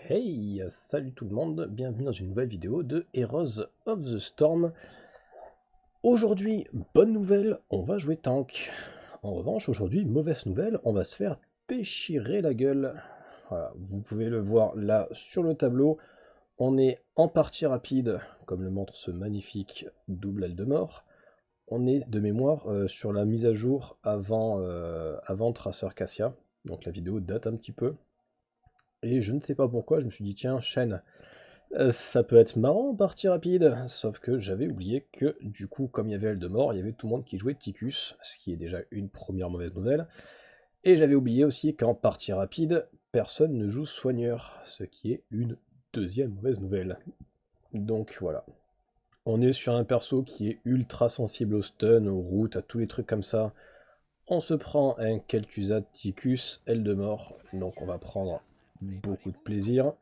Hey, salut tout le monde, bienvenue dans une nouvelle vidéo de Heroes of the Storm. Aujourd'hui, bonne nouvelle, on va jouer tank. En revanche, aujourd'hui, mauvaise nouvelle, on va se faire déchirer la gueule. Voilà, vous pouvez le voir là sur le tableau. On est en partie rapide, comme le montre ce magnifique double aile de mort. On est de mémoire sur la mise à jour avant Tracer Cassia, donc la vidéo date un petit peu. Et je ne sais pas pourquoi, je me suis dit, tiens, chaîne, ça peut être marrant, partie rapide, sauf que j'avais oublié que, du coup, comme il y avait Eldemort, il y avait tout le monde qui jouait Ticus, ce qui est déjà une première mauvaise nouvelle. Et j'avais oublié aussi qu'en partie rapide, personne ne joue soigneur, ce qui est une deuxième mauvaise nouvelle. Donc voilà. On est sur un perso qui est ultra sensible au stun, aux routes, à tous les trucs comme ça. On se prend un Kel'Thuzad Ticus, Eldemort, donc on va prendre beaucoup de plaisir.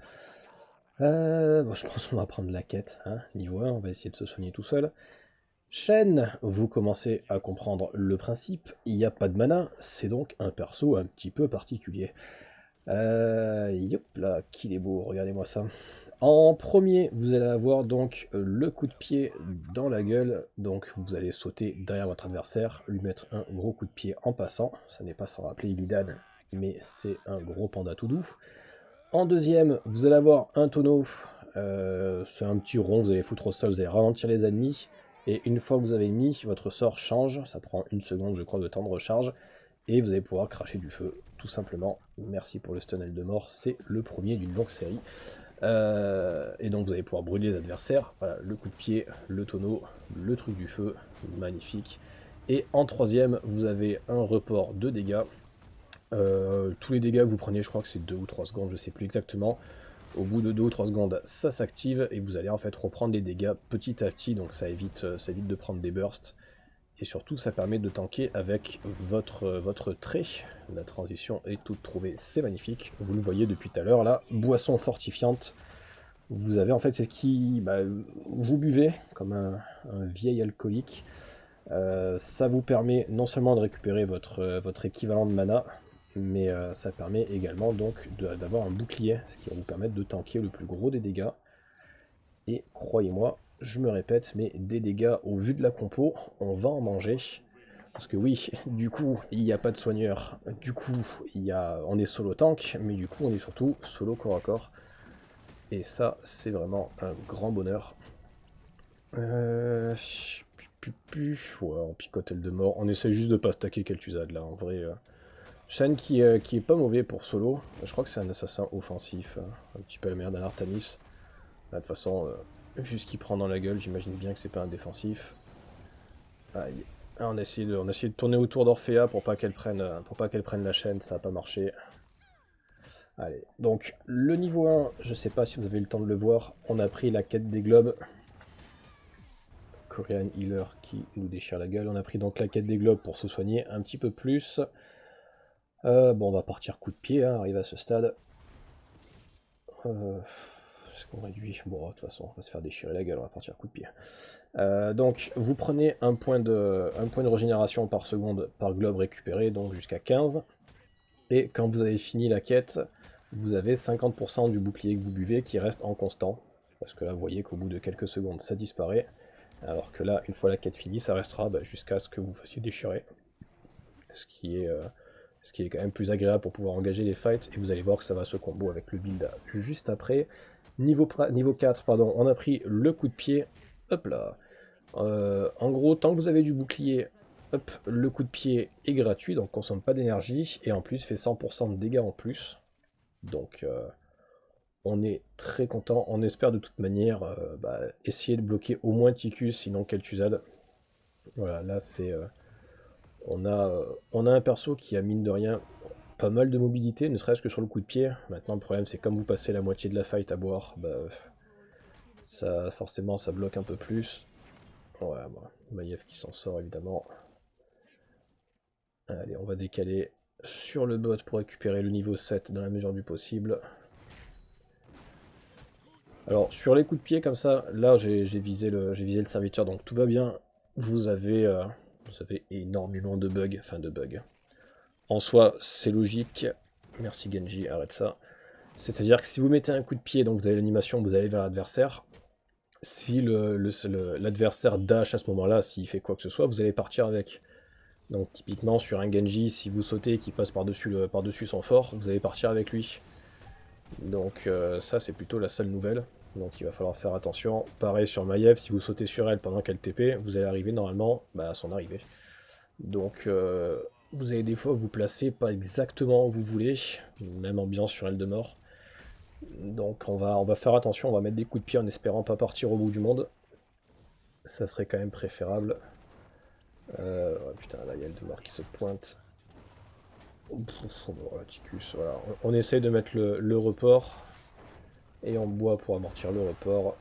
Bon, je pense qu'on va prendre la quête, hein, niveau 1, on va essayer de se soigner tout seul. Shen, vous commencez à comprendre le principe, il n'y a pas de mana, c'est donc un perso un petit peu particulier. Yop là, qu'il est beau, regardez-moi ça. En premier, vous allez avoir donc le coup de pied dans la gueule, donc vous allez sauter derrière votre adversaire, lui mettre un gros coup de pied en passant, ça n'est pas sans rappeler Illidan, mais c'est un gros panda tout doux. En deuxième, vous allez avoir un tonneau, c'est un petit rond, vous allez foutre au sol, vous allez ralentir les ennemis, et une fois que vous avez mis, votre sort change, ça prend une seconde je crois de temps de recharge, et vous allez pouvoir cracher du feu, tout simplement. Merci pour le stun de mort, c'est le premier d'une longue série. Et donc vous allez pouvoir brûler les adversaires, voilà, le coup de pied, le tonneau, le truc du feu, magnifique. Et en troisième, vous avez un report de dégâts. Tous les dégâts que vous prenez, je crois que c'est 2 ou 3 secondes, je sais plus exactement. Au bout de 2 ou 3 secondes, ça s'active et vous allez en fait reprendre les dégâts petit à petit, donc ça évite de prendre des bursts. Et surtout, ça permet de tanker avec votre trait. La transition est toute trouvée, c'est magnifique. Vous le voyez depuis tout à l'heure, là, boisson fortifiante. Vous avez en fait, c'est ce qui... vous buvez comme un vieil alcoolique. Ça vous permet non seulement de récupérer votre équivalent de mana, mais ça permet également donc d'avoir un bouclier, ce qui va vous permettre de tanker le plus gros des dégâts. Et croyez-moi, je me répète, mais des dégâts au vu de la compo, on va en manger. Parce que oui, du coup, il n'y a pas de soigneur, du coup, on est solo tank, mais du coup, on est surtout solo corps à corps. Et ça, c'est vraiment un grand bonheur. Ouais, on picote elle de mort. On essaie juste de pas stacker Kel'Thuzad là, en vrai. Shen qui est pas mauvais pour solo. Je crois que c'est un assassin offensif, un petit peu la merde d'un Artanis. Là, de toute façon, vu ce qu'il prend dans la gueule, j'imagine bien que c'est pas un défensif. Aïe. Ah, on a essayé de tourner autour d'Orphea pour pas qu'elle prenne la chaîne, ça a pas marché. Allez, donc le niveau 1, je sais pas si vous avez eu le temps de le voir, on a pris la quête des globes. Korean Healer qui nous déchire la gueule. On a pris donc la quête des globes pour se soigner un petit peu plus. Bon, on va partir coup de pied, hein, arrive à ce stade. Est-ce qu'on réduit? Bon, de toute façon, on va se faire déchirer la gueule, on va partir coup de pied. Donc, vous prenez un point de régénération par seconde par globe récupéré, donc jusqu'à 15. Et quand vous avez fini la quête, vous avez 50% du bouclier que vous buvez qui reste en constant. Parce que là, vous voyez qu'au bout de quelques secondes, ça disparaît. Alors que là, une fois la quête finie, ça restera jusqu'à ce que vous fassiez déchirer. Ce qui est quand même plus agréable pour pouvoir engager les fights. Et vous allez voir que ça va se combo avec le build juste après. Niveau 4, pardon, on a pris le coup de pied. Hop là. En gros, tant que vous avez du bouclier, hop, le coup de pied est gratuit, donc consomme pas d'énergie. Et en plus, fait 100% de dégâts en plus. Donc... on est très content, on espère de toute manière essayer de bloquer au moins Ticus, sinon Kel'Thuzad. Voilà, là c'est... on a un perso qui a mine de rien pas mal de mobilité, ne serait-ce que sur le coup de pied. Maintenant le problème c'est comme vous passez la moitié de la fight à boire, ça forcément ça bloque un peu plus. Ouais, Maiev qui s'en sort évidemment. Allez, on va décaler sur le bot pour récupérer le niveau 7 dans la mesure du possible. Alors sur les coups de pied comme ça, là j'ai visé le serviteur, donc tout va bien. Vous avez énormément de bugs, enfin de bugs. En soi, c'est logique. Merci Genji, arrête ça. C'est-à-dire que si vous mettez un coup de pied, donc vous avez l'animation, vous allez vers l'adversaire, si l'adversaire dash à ce moment-là, s'il fait quoi que ce soit, vous allez partir avec. Donc typiquement sur un Genji, si vous sautez et qu'il passe par-dessus son fort, vous allez partir avec lui. Donc ça c'est plutôt la seule nouvelle. Donc il va falloir faire attention. Pareil sur Maiev, si vous sautez sur elle pendant qu'elle TP, vous allez arriver normalement à son arrivée. Donc vous allez des fois vous placer pas exactement où vous voulez, même ambiance sur Eldemort. Donc on va faire attention, on va mettre des coups de pied en espérant pas partir au bout du monde. Ça serait quand même préférable. Oh, putain, là il y a Eldemort qui se pointe. Voilà, Ticus, voilà. On essaye de mettre le report. Et en bois pour amortir le report.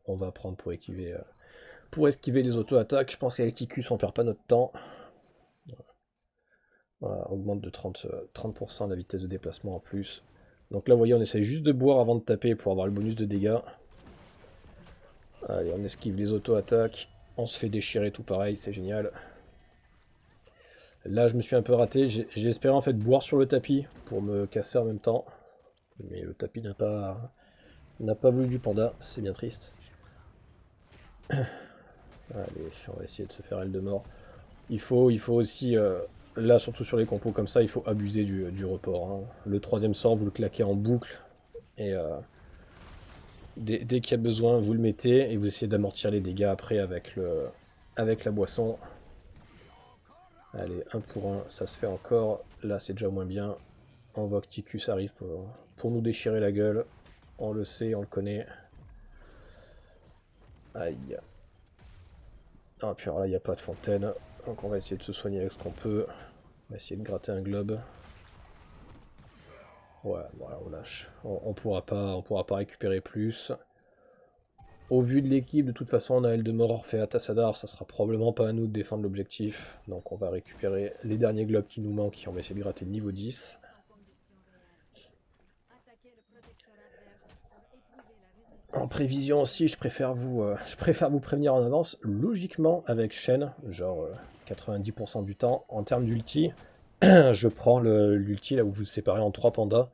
On va prendre pour esquiver les auto-attaques. Je pense qu'avec Ticus on perd pas notre temps. Voilà, augmente de 30% la vitesse de déplacement en plus. Donc là vous voyez on essaye juste de boire avant de taper pour avoir le bonus de dégâts. Allez on esquive les auto-attaques. On se fait déchirer tout pareil, c'est génial. Là je me suis un peu raté, j'ai espéré en fait boire sur le tapis pour me casser en même temps. Mais le tapis n'a pas voulu du panda, c'est bien triste. Allez, on va essayer de se faire Eldemort. Il faut aussi, là surtout sur les compos comme ça, il faut abuser du report. Hein. Le troisième sort, vous le claquez en boucle, et dès qu'il y a besoin, vous le mettez, et vous essayez d'amortir les dégâts après avec la boisson. Allez, 1 pour 1, ça se fait encore. Là, c'est déjà moins bien. On voit que Ticus arrive pour nous déchirer la gueule. On le sait, on le connaît. Aïe. Ah, puis alors là, il n'y a pas de fontaine. Donc on va essayer de se soigner avec ce qu'on peut. On va essayer de gratter un globe. Ouais, voilà, on lâche. On pourra pas récupérer plus. Au vu de l'équipe, de toute façon, on a Eldemort, Orphea, Tassadar, ça sera probablement pas à nous de défendre l'objectif. Donc on va récupérer les derniers globes qui nous manquent et on va essayer de gratter le niveau 10. En prévision aussi, je préfère vous prévenir en avance. Logiquement, avec Shen, genre 90% du temps, en termes d'ulti, je prends l'ulti là où vous le séparez en 3 pandas.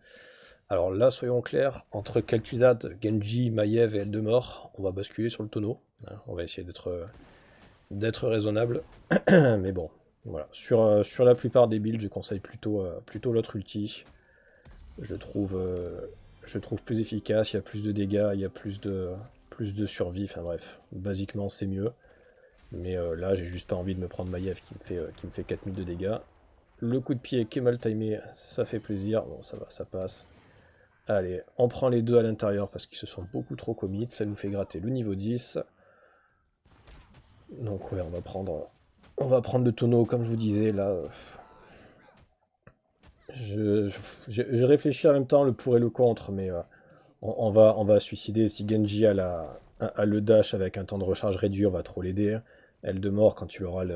Alors là, soyons clairs, entre Kel'Thuzad, Genji, Maiev et Eldemort, on va basculer sur le tonneau. On va essayer d'être raisonnable. Mais bon, voilà. Sur la plupart des builds, je conseille plutôt l'autre ulti. Je trouve plus efficace, il y a plus de dégâts, il y a plus de survie, enfin bref, basiquement c'est mieux. Mais là, j'ai juste pas envie de me prendre Maiev qui me fait 4000 de dégâts. Le coup de pied qui est mal timé, ça fait plaisir. Bon, ça va, ça passe. Allez, on prend les deux à l'intérieur parce qu'ils se sont beaucoup trop commit. Ça nous fait gratter le niveau 10. Donc ouais, on va prendre le tonneau comme je vous disais là. Je réfléchis en même temps le pour et le contre, mais on va suicider. Si Genji a le dash avec un temps de recharge réduit, on va trop l'aider. Eldemort, quand tu auras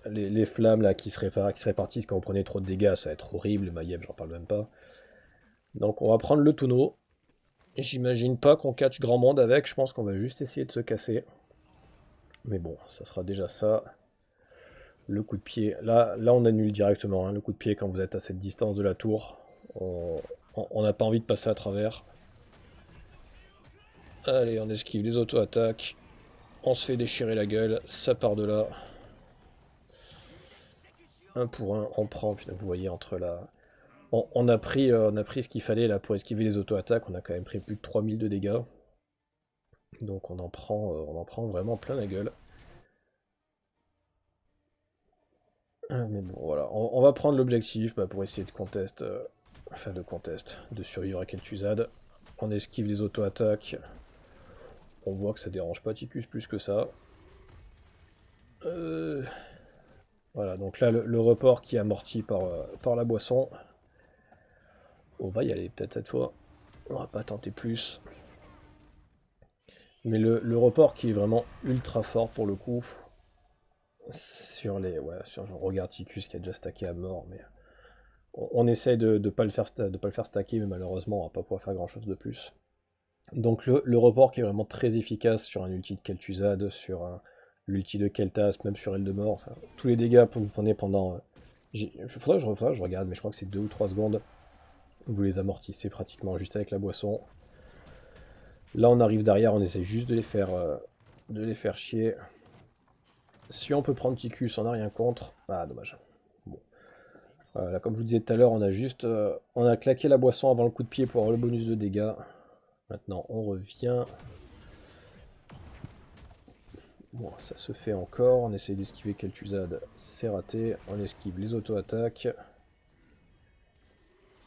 les flammes là, qui se répartissent quand vous prenez trop de dégâts, ça va être horrible. Maiev, j'en parle même pas. Donc on va prendre le tonneau. J'imagine pas qu'on catch grand monde avec, je pense qu'on va juste essayer de se casser. Mais bon, ça sera déjà ça. Le coup de pied, là on annule directement, hein, le coup de pied quand vous êtes à cette distance de la tour. On n'a pas envie de passer à travers. Allez, on esquive les auto-attaques. On se fait déchirer la gueule, ça part de là. 1 pour 1, on prend, puis vous voyez entre là. On a pris ce qu'il fallait là pour esquiver les auto-attaques, on a quand même pris plus de 3000 de dégâts. Donc on en prend vraiment plein la gueule. Mais bon voilà, on va prendre l'objectif pour essayer de de survivre à Kel'Thuzad. On esquive les auto-attaques. On voit que ça dérange pas Ticus plus que ça. Voilà, donc là le report qui est amorti par la boisson. On va y aller peut-être cette fois. On va pas tenter plus. Mais le report qui est vraiment ultra fort pour le coup. Je regarde Ticus qui a déjà stacké à mort, mais on essaye de ne pas le faire stacker, mais malheureusement on va pas pouvoir faire grand chose de plus. Donc le report qui est vraiment très efficace sur un ulti de Kel'Thuzad, sur l'ulti de Kel'Thas, même sur Eldemort, enfin tous les dégâts que vous prenez pendant... faudrait que je regarde, mais je crois que c'est 2 ou 3 secondes. Vous les amortissez pratiquement juste avec la boisson. Là on arrive derrière, on essaie juste de les faire chier. Si on peut prendre Ticus, on n'a rien contre. Ah dommage. Bon. Là comme je vous disais tout à l'heure, on a claqué la boisson avant le coup de pied pour avoir le bonus de dégâts. Maintenant on revient. Bon, ça se fait encore, on essaie d'esquiver Kel'Thuzad, c'est raté, on esquive les auto-attaques.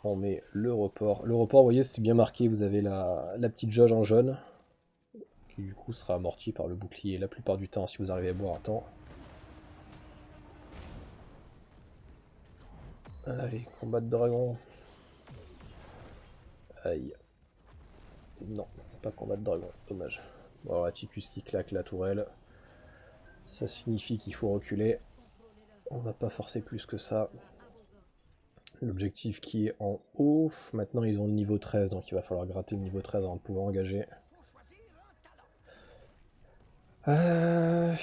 On met le report. Le report, vous voyez, c'est bien marqué, vous avez la petite jauge en jaune, qui du coup sera amortie par le bouclier la plupart du temps si vous arrivez à boire à temps. Allez, combat de dragon. Aïe. Non, pas combat de dragon, dommage. Bon, alors, Ticus qui claque la tourelle. Ça signifie qu'il faut reculer. On va pas forcer plus que ça. L'objectif qui est en haut. Maintenant ils ont le niveau 13, donc il va falloir gratter le niveau 13 avant de pouvoir engager. Le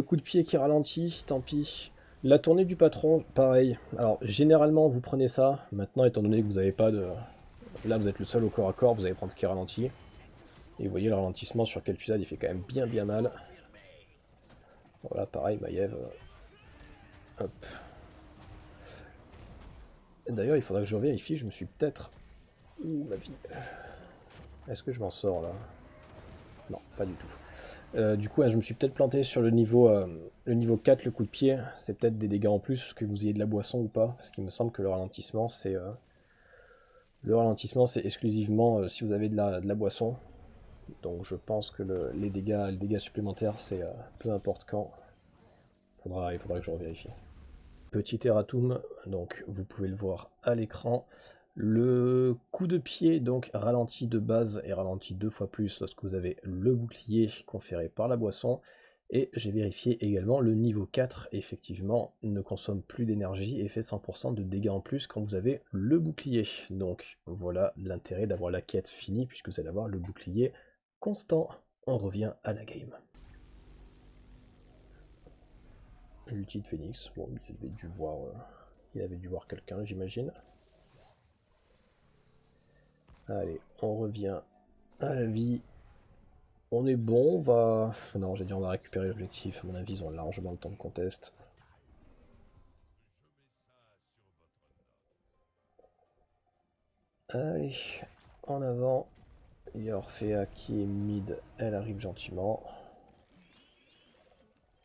coup de pied qui ralentit, tant pis. La tournée du patron, pareil. Alors généralement vous prenez ça. Maintenant étant donné que vous n'avez pas de... Là vous êtes le seul au corps à corps, vous allez prendre ce qui ralentit. Et vous voyez le ralentissement sur Kel'Thuzad, il fait quand même bien mal. Voilà, pareil, Maiev. Hop. D'ailleurs, il faudra que je vérifie, je me suis peut-être... Ouh, ma vie. Est-ce que je m'en sors, là? Non, pas du tout. Du coup, je me suis peut-être planté sur le niveau 4, le coup de pied. C'est peut-être des dégâts en plus, que vous ayez de la boisson ou pas. Parce qu'il me semble que le ralentissement, c'est... exclusivement si vous avez de la boisson. Donc je pense que les dégâts supplémentaires, c'est peu importe quand. Il faudra que je revérifie. Petit erratum, donc vous pouvez le voir à l'écran. Le coup de pied donc ralenti de base et ralenti 2 fois plus lorsque vous avez le bouclier conféré par la boisson. Et j'ai vérifié également le niveau 4, effectivement, ne consomme plus d'énergie et fait 100% de dégâts en plus quand vous avez le bouclier. Donc voilà l'intérêt d'avoir la quête finie puisque vous allez avoir le bouclier constant. On revient à la game. L'ulti de Phoenix, bon, il avait dû voir quelqu'un, j'imagine. Allez, on revient à la vie. On est bon, on va... Non, j'ai dit on va récupérer l'objectif, à mon avis ils ont largement le temps de contest. Allez, en avant. Il y a Orphea qui est mid, elle arrive gentiment.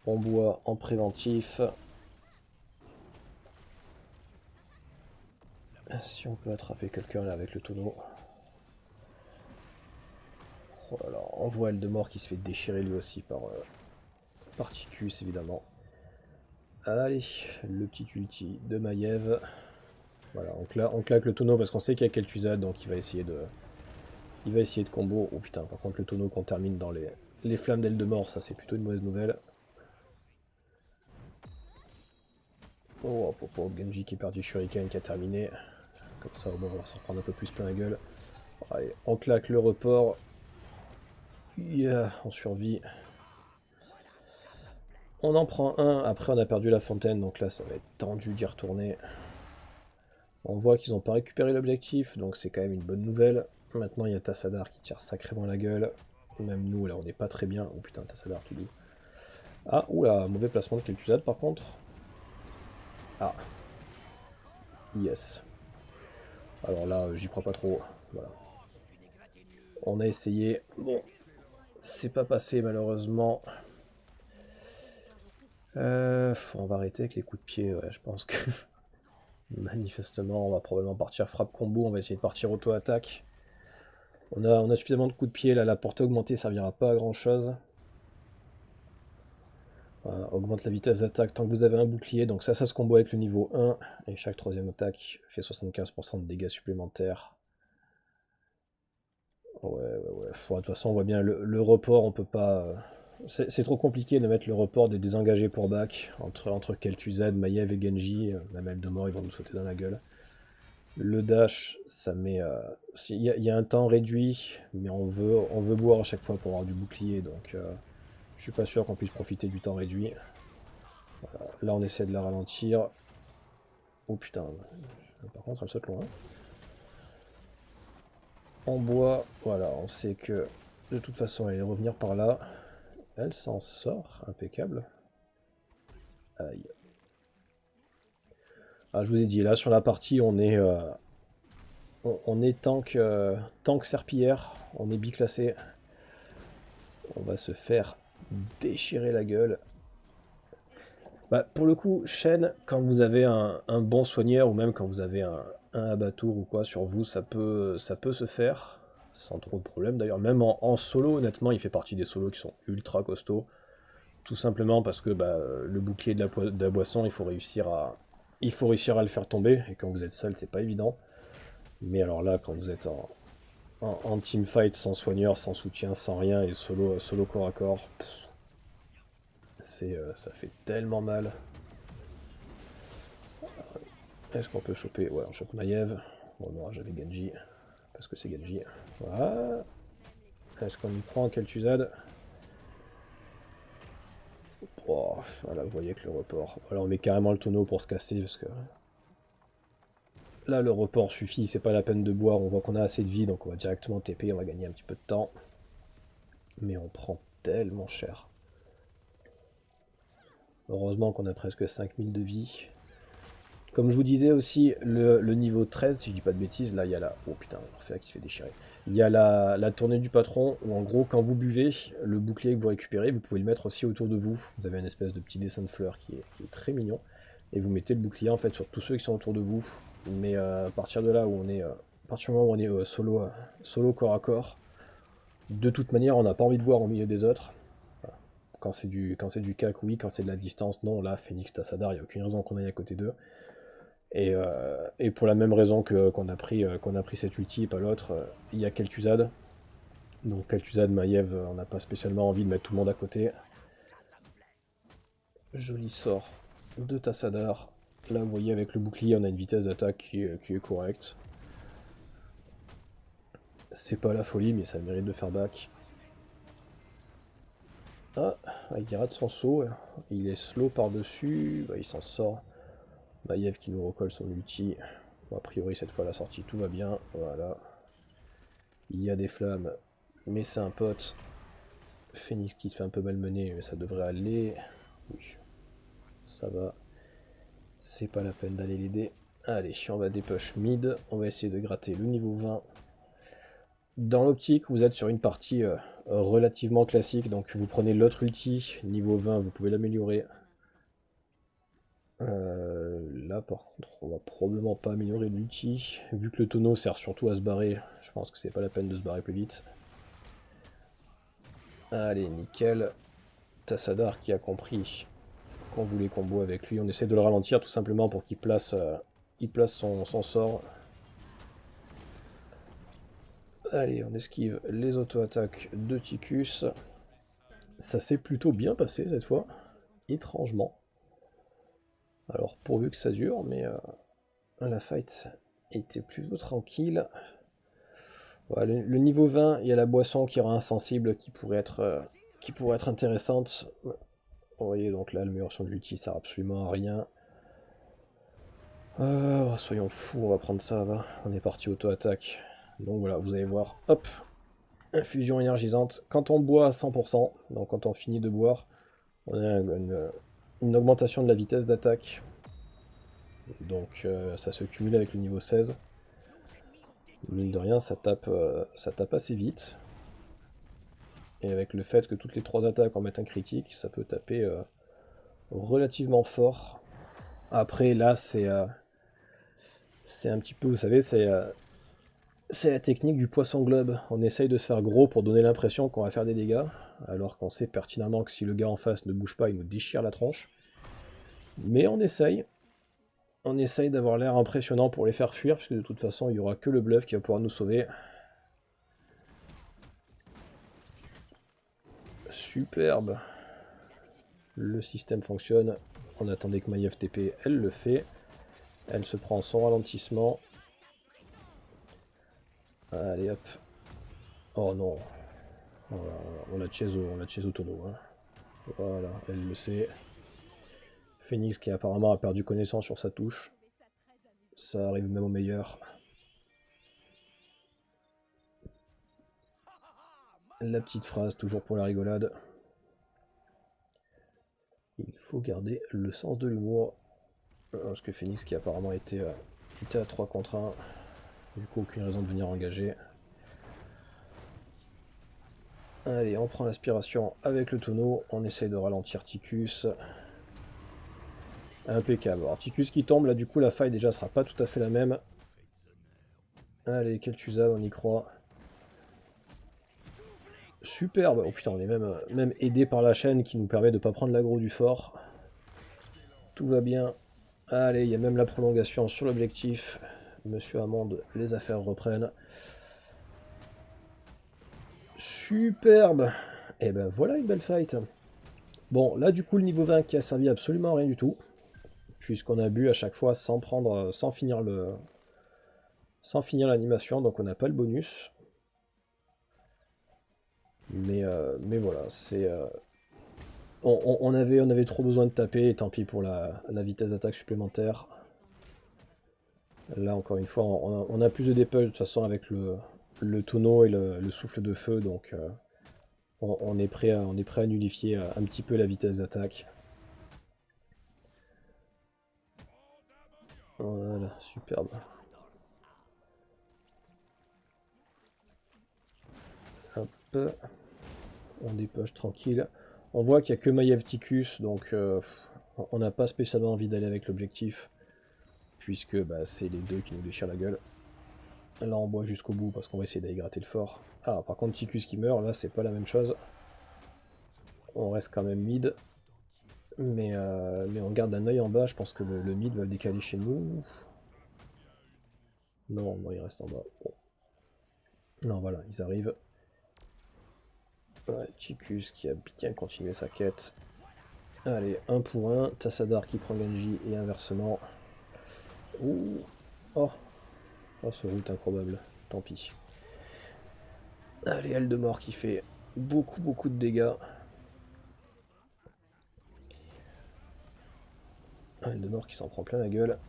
On boit en préventif. Si on peut attraper quelqu'un là avec le tonneau. Oh là là, on voit Eldemort qui se fait déchirer lui aussi par Ticus évidemment. Allez, le petit ulti de Maiev. Voilà, on claque le tonneau parce qu'on sait qu'il y a Kel'Thuzad, donc il va essayer de combo. Oh putain, par contre le tonneau qu'on termine dans les flammes d'Eldemort, ça c'est plutôt une mauvaise nouvelle. Oh, pour Genji qui perd du Shuriken qui a terminé. Comme ça au moins on va s'en prendre un peu plus plein la gueule. Allez, on claque le report. Yeah, on survit. On en prend un, après on a perdu la fontaine, donc là ça va être tendu d'y retourner. On voit qu'ils n'ont pas récupéré l'objectif, donc c'est quand même une bonne nouvelle. Maintenant il y a Tassadar qui tire sacrément la gueule. Même nous là on n'est pas très bien. Oh putain, Tassadar tout doux. Ah, oula, mauvais placement de Kel'Thuzad par contre. Ah. Yes. Alors là, j'y crois pas trop. Voilà. On a essayé. Bon, c'est pas passé malheureusement. On va arrêter avec les coups de pied, ouais, je pense que... Manifestement, on va probablement partir frappe combo, on va essayer de partir auto-attaque. On a suffisamment de coups de pied, là, la portée augmentée servira pas à grand chose. Voilà, augmente la vitesse d'attaque tant que vous avez un bouclier, donc ça se combo avec le niveau 1, et chaque troisième attaque fait 75% de dégâts supplémentaires. Ouais. De toute façon, on voit bien, le report, on peut pas... C'est trop compliqué de mettre le report des désengagés pour back, entre Kel'Thuzad, Maiev et Genji, même Eldemort, ils vont nous sauter dans la gueule. Le dash, ça met... Il y a un temps réduit, mais on veut boire à chaque fois pour avoir du bouclier, donc je suis pas sûr qu'on puisse profiter du temps réduit. Voilà. Là, on essaie de la ralentir. Oh putain, par contre, elle saute loin. en bois. Voilà, on sait que de toute façon elle allait revenir par là. Elle s'en sort, impeccable. Aïe. Ah, je vous ai dit, là sur la partie on est tank serpillière, on est biclassé. On va se faire déchirer la gueule. Bah, pour le coup, Shen, quand vous avez un bon soigneur, ou même quand vous avez un abattoir ou quoi sur vous, ça peut se faire, sans trop de problème d'ailleurs. Même en solo, honnêtement, il fait partie des solos qui sont ultra costauds. Tout simplement parce que bah, le bouclier de la boisson, il faut réussir à le faire tomber, et quand vous êtes seul, c'est pas évident. Mais alors là, quand vous êtes en teamfight, sans soigneur, sans soutien, sans rien, et solo corps à corps, ça fait tellement mal. Est-ce qu'on peut choper? Ouais, on chope Maiev. Bon, non, j'avais Genji, parce que c'est Genji. Voilà. Est-ce qu'on y prend Kel'Thuzad? Oh, voilà, vous voyez que le report. Voilà, on met carrément le tonneau pour se casser, parce que là, le report suffit, c'est pas la peine de boire. On voit qu'on a assez de vie, donc on va directement TP, on va gagner un petit peu de temps. Mais on prend tellement cher. Heureusement qu'on a presque 5000 de vie. Comme je vous disais aussi, le niveau 13, si je dis pas de bêtises, là il y a la... Oh putain, Orphea qui se fait déchirer. Il y a la tournée du patron, où en gros, quand vous buvez, le bouclier que vous récupérez, vous pouvez le mettre aussi autour de vous. Vous avez une espèce de petit dessin de fleurs qui est très mignon. Et vous mettez le bouclier en fait sur tous ceux qui sont autour de vous. Mais à partir de là où on est... à partir du moment où on est solo corps à corps, de toute manière, on n'a pas envie de boire au milieu des autres. Voilà. Quand c'est du cac, oui. Quand c'est de la distance, non. Là, Phoenix, Tassadar, il n'y a aucune raison qu'on aille à côté d'eux. Et pour la même raison qu'on a pris cette ulti et pas l'autre, il y a Kel'Thuzad. Donc Kel'Thuzad, Maiev, on n'a pas spécialement envie de mettre tout le monde à côté. Joli sort de Tassadar. Là, vous voyez, avec le bouclier, on a une vitesse d'attaque qui est correcte. C'est pas la folie, mais ça mérite de faire back. Ah, il rate son saut. Il est slow par-dessus. Bah, il s'en sort. Maiev qui nous recolle son ulti. Bon, a priori, cette fois, la sortie, tout va bien. Voilà. Il y a des flammes, mais c'est un pote. Phoenix qui se fait un peu malmener, mais ça devrait aller. Oui, ça va. C'est pas la peine d'aller l'aider. Allez, on va dépush mid. On va essayer de gratter le niveau 20. Dans l'optique, vous êtes sur une partie relativement classique, donc vous prenez l'autre ulti, niveau 20, vous pouvez l'améliorer. Là par contre, on va probablement pas améliorer l'ulti, vu que le tonneau sert surtout à se barrer, je pense que c'est pas la peine de se barrer plus vite. Allez, nickel. Tassadar qui a compris qu'on voulait combo avec lui, on essaie de le ralentir tout simplement pour qu'il place, son sort. Allez, on esquive les auto-attaques de Ticus. Ça s'est plutôt bien passé cette fois, étrangement. Alors pourvu que ça dure, mais la fight était plutôt tranquille. Voilà, le niveau 20, il y a la boisson qui rend insensible qui pourrait être intéressante. Vous voyez donc là, l'amélioration de l'ulti sert absolument à rien. Soyons fous, on va prendre ça, va. On est parti auto-attaque. Donc voilà, vous allez voir, hop, infusion énergisante. Quand on boit à 100%, donc quand on finit de boire, on a une augmentation de la vitesse d'attaque. Donc ça se cumule avec le niveau 16. Mine de rien, ça tape assez vite. Et avec le fait que toutes les 3 attaques en mettent un critique, ça peut taper relativement fort. Après, là, c'est un petit peu, vous savez, c'est la technique du poisson globe. On essaye de se faire gros pour donner l'impression qu'on va faire des dégâts, alors qu'on sait pertinemment que si le gars en face ne bouge pas, il nous déchire la tronche. Mais on essaye. On essaye d'avoir l'air impressionnant pour les faire fuir, puisque de toute façon, il n'y aura que le bluff qui va pouvoir nous sauver. Superbe. Le système fonctionne. On attendait que Maiev TP, elle le fait. Elle se prend son ralentissement. Allez hop. Oh non. On l'a chase au tonneau. Hein. Voilà, elle le sait. Phoenix qui apparemment a perdu connaissance sur sa touche. Ça arrive même au meilleur. La petite phrase, toujours pour la rigolade. Il faut garder le sens de l'humour. Parce que Phoenix qui apparemment était à 3 contre 1. Du coup, aucune raison de venir engager. Allez, on prend l'aspiration avec le tonneau. On essaye de ralentir Ticus. Impeccable. Alors Ticus qui tombe, là du coup la faille déjà sera pas tout à fait la même. Allez, Kel'Thuzad, on y croit. Superbe. Oh putain, on est même aidé par la chaîne qui nous permet de pas prendre l'aggro du fort. Tout va bien. Allez, il y a même la prolongation sur l'objectif. Monsieur Hammond, les affaires reprennent. Superbe. Et ben voilà une belle fight. Bon, là du coup le niveau 20 qui a servi absolument à rien du tout. Puisqu'on a bu à chaque fois sans prendre, sans finir l'animation, donc on n'a pas le bonus. Mais voilà, c'est... on avait trop besoin de taper, et tant pis pour la vitesse d'attaque supplémentaire. Là, encore une fois, on a plus de dépêche de toute façon avec le tonneau et le souffle de feu, donc on est prêt à nullifier un petit peu la vitesse d'attaque. Voilà, superbe. Hop, on dépêche tranquille. On voit qu'il n'y a que Maiev Ticus, donc on n'a pas spécialement envie d'aller avec l'objectif, puisque bah, c'est les deux qui nous déchirent la gueule. Là on boit jusqu'au bout parce qu'on va essayer d'aller gratter le fort. Ah, par contre Ticus qui meurt, là c'est pas la même chose. On reste quand même mid. Mais on garde un œil en bas, je pense que le mid va décaler chez nous. Non, non, il reste en bas. Bon. Non, voilà, ils arrivent. Ouais, Ticus qui a bien continué sa quête. Allez, 1 pour 1. Tassadar qui prend Genji et inversement. Ouh. Oh. Oh, ce route improbable. Tant pis. Allez, Eldemort qui fait beaucoup de dégâts. Eldemort qui s'en prend plein la gueule.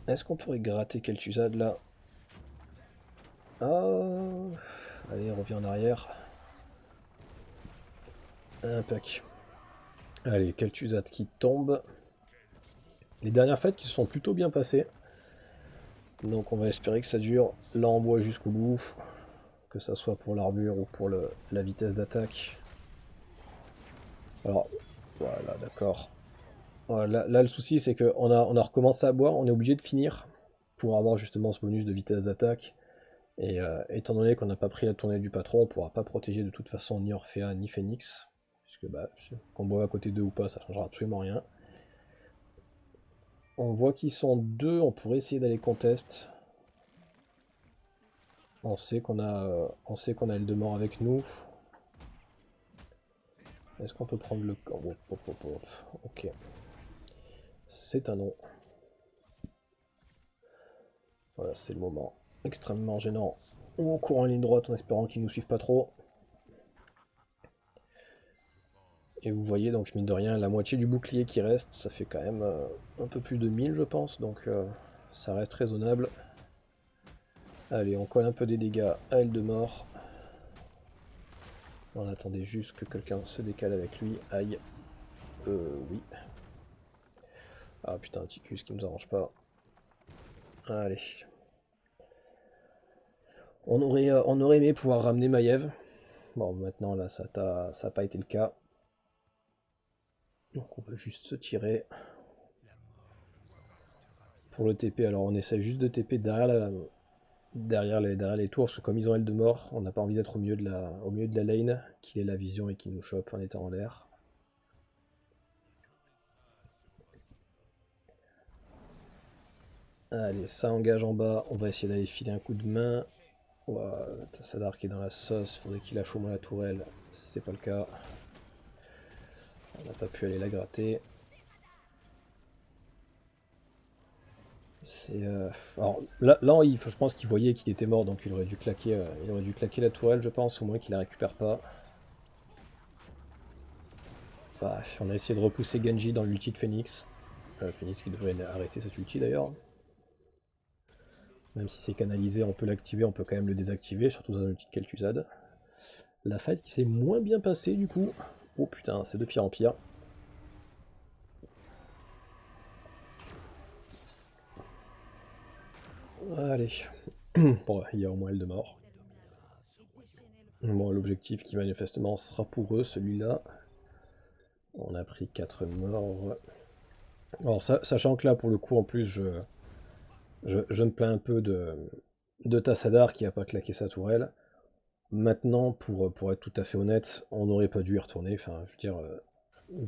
Est-ce qu'on pourrait gratter Kel'Thuzad là? Ah. Allez, on revient en arrière. Impec. Allez, Kel'Thuzad qui tombe. Les dernières fêtes qui se sont plutôt bien passées. Donc on va espérer que ça dure. Là on boit jusqu'au bout. Que ça soit pour l'armure ou pour la vitesse d'attaque. Alors, voilà, d'accord. Voilà, là le souci c'est qu'on on a recommencé à boire, on est obligé de finir pour avoir justement ce bonus de vitesse d'attaque. Et étant donné qu'on n'a pas pris la tournée du patron, on pourra pas protéger de toute façon ni Orphea ni Phoenix. Puisque bah, qu'on boive à côté d'eux ou pas, ça changera absolument rien. On voit qu'ils sont deux, on pourrait essayer d'aller contest. On sait qu'on a Eldemort avec nous. Est-ce qu'on peut prendre le camp? Ok. C'est un non. Voilà, c'est le moment extrêmement gênant. On court en ligne droite en espérant qu'ils nous suivent pas trop. Et vous voyez donc mine de rien la moitié du bouclier qui reste, ça fait quand même un peu plus de 1000 je pense, donc ça reste raisonnable. Allez, on colle un peu des dégâts à Eldemort. On attendait juste que quelqu'un se décale avec lui. Aïe. Oui. Ah putain, un Ticus qui nous arrange pas. Allez. On aurait aimé pouvoir ramener Maiev. Bon, maintenant là, ça n'a pas été le cas. Donc on va juste se tirer. Pour le TP, alors on essaie juste de TP derrière les tours, parce que comme ils ont Eldemort, on n'a pas envie d'être au milieu de la lane, qu'il ait la vision et qu'il nous chope en étant en l'air. Allez, ça engage en bas, on va essayer d'aller filer un coup de main. Voilà, Tassadar qui est dans la sauce, faudrait qu'il lâche au moins la tourelle, c'est pas le cas. On n'a pas pu aller la gratter. Alors là je pense qu'il voyait qu'il était mort, donc il aurait dû claquer la tourelle, je pense, au moins qu'il la récupère pas. Ah, on a essayé de repousser Genji dans l'ulti de Phoenix. Phoenix qui devrait arrêter cette ulti d'ailleurs. Même si c'est canalisé, on peut l'activer, on peut quand même le désactiver, surtout dans un ulti de Kel'Thuzad. La fight qui s'est moins bien passée du coup. Oh putain, c'est de pire en pire. Allez. Bon, il y a au moins elle de mort. Bon, l'objectif qui manifestement sera pour eux, celui-là. On a pris 4 morts. Alors, sachant que là, pour le coup, en plus, je me plains un peu de Tassadar qui a pas claqué sa tourelle. Maintenant, pour être tout à fait honnête, on n'aurait pas dû y retourner. Enfin, je veux dire,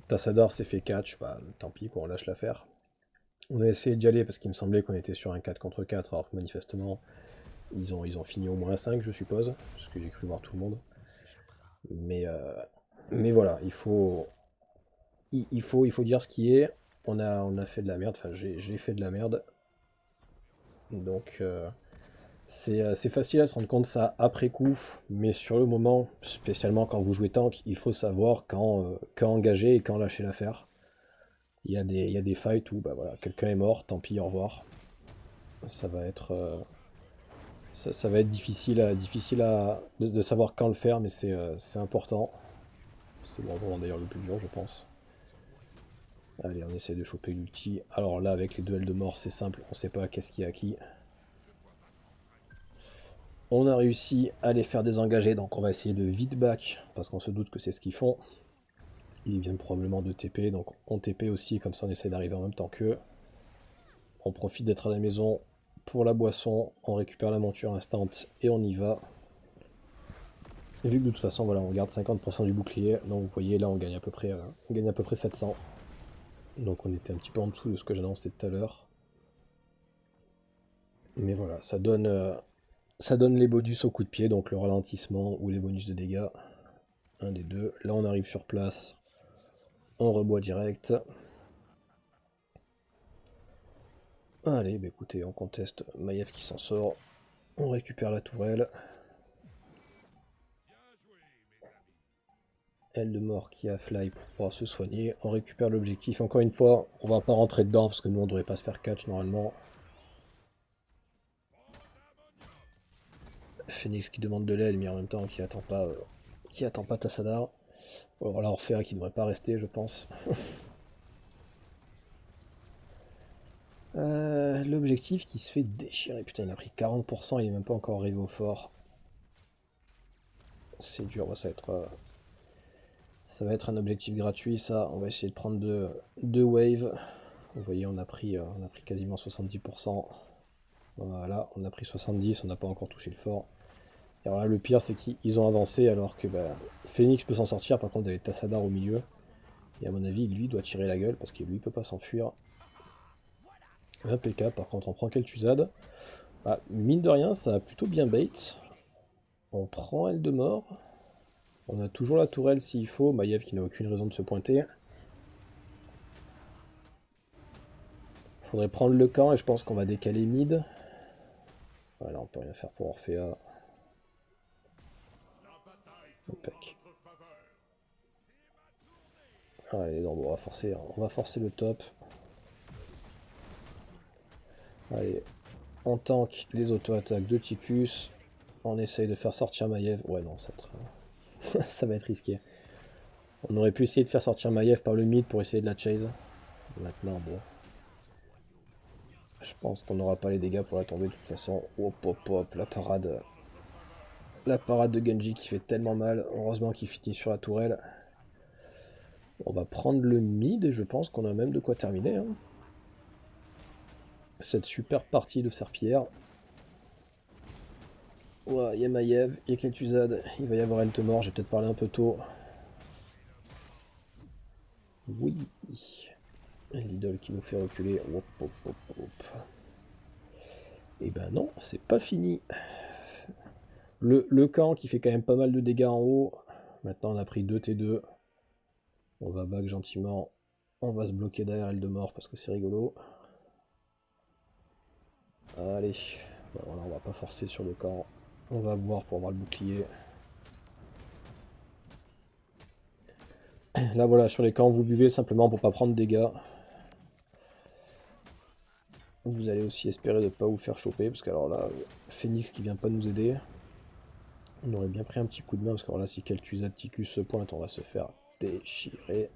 Tassadar s'est fait catch, bah tant pis, quoi, on lâche l'affaire. On a essayé d'y aller parce qu'il me semblait qu'on était sur un 4 contre 4, alors que manifestement, ils ont fini au moins 5, je suppose, parce que j'ai cru voir tout le monde. Mais voilà, il faut dire ce qui est. On a fait de la merde, enfin j'ai fait de la merde. Donc c'est facile à se rendre compte ça après coup, mais sur le moment, spécialement quand vous jouez tank, il faut savoir quand engager et quand lâcher l'affaire. Il y a des fights où bah voilà, quelqu'un est mort, tant pis, au revoir. Ça va être, ça va être de savoir quand le faire, mais c'est important. C'est vraiment d'ailleurs le plus dur, je pense. Allez, on essaie de choper l'ulti. Alors là, avec les duels de mort, c'est simple, on sait pas qu'est-ce qui est à qui. On a réussi à les faire désengager, donc on va essayer de vite back, parce qu'on se doute que c'est ce qu'ils font. Ils viennent probablement de TP, donc on TP aussi, comme ça on essaie d'arriver en même temps qu'eux. On profite d'être à la maison pour la boisson, on récupère la monture instant et on y va. Et vu que de toute façon, voilà, on garde 50% du bouclier, donc vous voyez là on gagne à peu près 700. Donc on était un petit peu en dessous de ce que j'annonçais tout à l'heure. Mais voilà, ça donne les bonus au coup de pied, donc le ralentissement ou les bonus de dégâts. Un des deux. Là on arrive sur place, on reboit direct. Allez, bah écoutez, on conteste Maiev qui s'en sort. On récupère la tourelle. Elle de mort qui a fly pour pouvoir se soigner. On récupère l'objectif. Encore une fois, on va pas rentrer dedans parce que nous on devrait pas se faire catch normalement. Phoenix qui demande de l'aide mais en même temps qui attend pas Tassadar. On va la refaire qui devrait pas rester je pense. L'objectif qui se fait déchirer. Putain il a pris 40%, il est même pas encore arrivé au fort. C'est dur, ça va être un objectif gratuit ça. On va essayer de prendre deux waves. Vous voyez on a pris quasiment 70%. Voilà, on a pris 70, on n'a pas encore touché le fort. Et alors là, le pire, c'est qu'ils ont avancé alors que bah, Phoenix peut s'en sortir. Par contre, il y avait Tassadar au milieu. Et à mon avis, lui doit tirer la gueule parce que lui peut pas s'enfuir. Impeccable, par contre, on prend Kel'Thuzad. Ah, mine de rien, ça a plutôt bien bait. On prend elle de mort. On a toujours la tourelle s'il faut. Maiev qui n'a aucune raison de se pointer. Faudrait prendre le camp et je pense qu'on va décaler mid. Voilà, on peut rien faire pour Orphea. Impec. Allez, non, bon, on va forcer le top. Allez, on tank les auto-attaques de Typhus. On essaye de faire sortir Maiev. Ouais, non, ça va être risqué. On aurait pu essayer de faire sortir Maiev par le mid pour essayer de la chase. Maintenant, bon. Je pense qu'on n'aura pas les dégâts pour la tomber de toute façon. Hop, hop, hop, la parade. La parade de Genji qui fait tellement mal. Heureusement qu'il finit sur la tourelle. On va prendre le mid et je pense qu'on a même de quoi terminer. Hein. Cette super partie de Serpillère. Ouais, il y a Maiev, il y a Kel'Thuzad, il va y avoir Eltemort, j'ai peut-être parlé un peu tôt. Oui. L'idole qui nous fait reculer. Hop, hop, hop, hop. Et ben non, c'est pas fini. Le camp qui fait quand même pas mal de dégâts en haut. Maintenant on a pris 2 T2. On va back gentiment. On va se bloquer derrière Eldemort parce que c'est rigolo. Allez. Ben voilà, on va pas forcer sur le camp. On va boire pour avoir le bouclier. Là voilà, sur les camps, vous buvez simplement pour pas prendre de dégâts. Vous allez aussi espérer de ne pas vous faire choper, parce que alors là, Phoenix qui vient pas nous aider. On aurait bien pris un petit coup de main, parce que là, si Kel'Thuzad Ticus se pointe, on va se faire déchirer.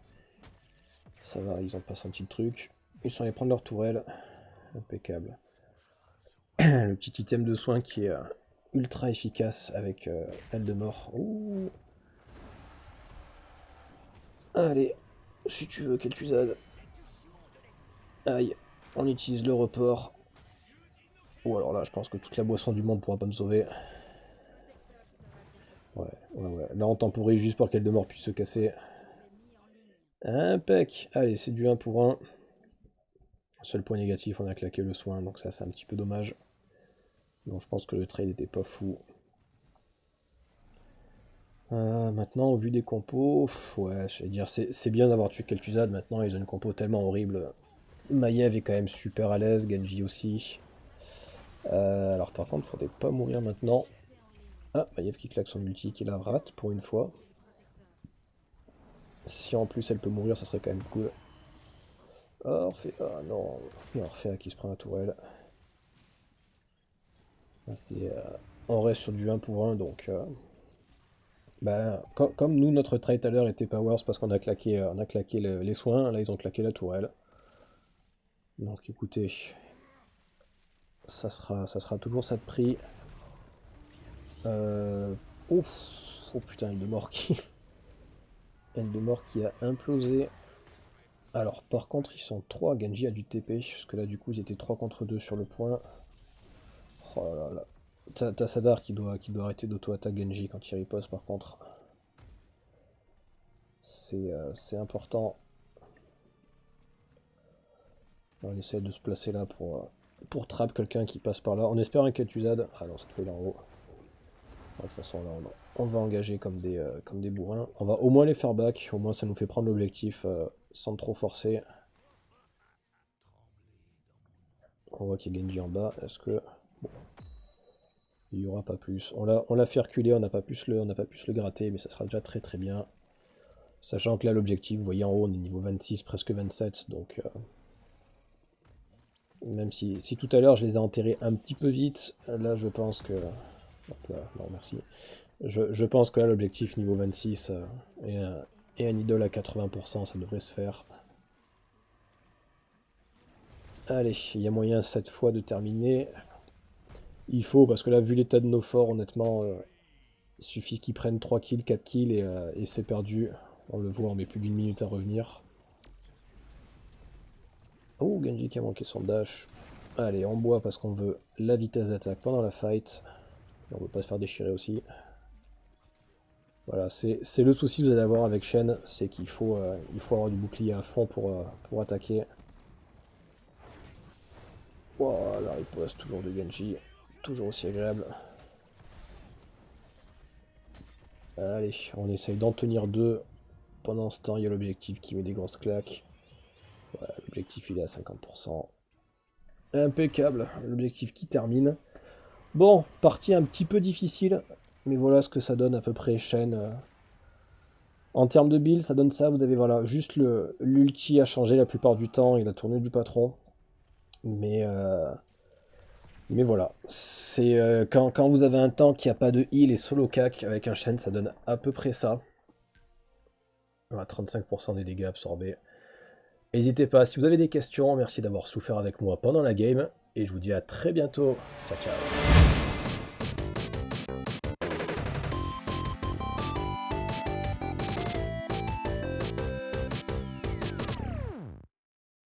Ça va, ils en passent un petit truc. Ils sont allés prendre leur tourelle. Impeccable. Le petit item de soin qui est ultra efficace avec aile de mort. Ouh. Allez, si tu veux, Kel'Thuzad. Aïe, on utilise le report. Ou alors là, je pense que toute la boisson du monde pourra pas me sauver. Ouais. Là, on temporise juste pour qu'elle de mort puisse se casser. Impec. Allez, c'est du 1 pour 1. Seul point négatif, on a claqué le soin, donc ça, c'est un petit peu dommage. Donc je pense que le trade était pas fou. Maintenant, au vu des compos, ouais, je vais dire, c'est bien d'avoir tué Kel'Thuzad. Maintenant, ils ont une compo tellement horrible. Maiev est quand même super à l'aise, Genji aussi. Alors par contre, faudrait pas mourir maintenant. Ah, Maiev qui claque son ulti, qui la rate pour une fois. Si en plus elle peut mourir, ça serait quand même cool. Ah, Orphée, ah non, Orphée qui se prend la tourelle. On reste sur du 1 pour 1, donc... Bah, comme nous, notre trade tout à l'heure était Powers parce on a claqué les soins, là ils ont claqué la tourelle. Donc écoutez, ça sera toujours ça de prix. Ouf, oh putain, elle de mort qui... Elle de mort qui a implosé. Alors par contre ils sont 3, Genji a du TP, parce que là du coup ils étaient 3 contre 2 sur le point. Oh là là. T'as Sadar qui doit arrêter d'auto-attaque Genji quand il riposte par contre. C'est important. On essaie de se placer là pour trap quelqu'un qui passe par là. On espère un Kel'Thuzad. Ah non, cette fois il est en haut. De toute façon là on va engager comme des bourrins. On va au moins les faire back, au moins ça nous fait prendre l'objectif sans trop forcer. On voit qu'il y a Genji en bas. Est-ce que... Bon. Il n'y aura pas plus. On l'a fait reculer, on n'a pas pu se le gratter, mais ça sera déjà très très bien. Sachant que là l'objectif, vous voyez en haut, on est niveau 26, presque 27, donc... même si tout à l'heure je les ai enterrés un petit peu vite, là je pense que... Hop là, non merci. Je pense que là l'objectif niveau 26 et un idole à 80%, ça devrait se faire. Allez, il y a moyen cette fois de terminer. Il faut, parce que là vu l'état de nos forts, honnêtement, il suffit qu'ils prennent 3 kills, 4 kills et c'est perdu. On le voit, on met plus d'une minute à revenir. Oh, Genji qui a manqué son dash. Allez, on boit parce qu'on veut la vitesse d'attaque pendant la fight. On veut pas se faire déchirer aussi. Voilà, c'est le souci que vous allez avoir avec Shen, c'est qu'il faut avoir du bouclier à fond pour attaquer. Wow, la riposte toujours de Genji, toujours aussi agréable. Allez, on essaye d'en tenir 2. Pendant ce temps, il y a l'objectif qui met des grosses claques. Voilà, l'objectif il est à 50%. Impeccable, l'objectif qui termine. Bon, partie un petit peu difficile, mais voilà ce que ça donne à peu près Shen. En termes de build, ça donne ça, vous avez voilà, juste l'ulti a changé la plupart du temps, il a tourné du patron. Mais voilà, c'est quand vous avez un tank qui a pas de heal et solo cac avec un Shen, ça donne à peu près ça. Voilà, 35% des dégâts absorbés. N'hésitez pas, si vous avez des questions, merci d'avoir souffert avec moi pendant la game, et je vous dis à très bientôt. Ciao ciao.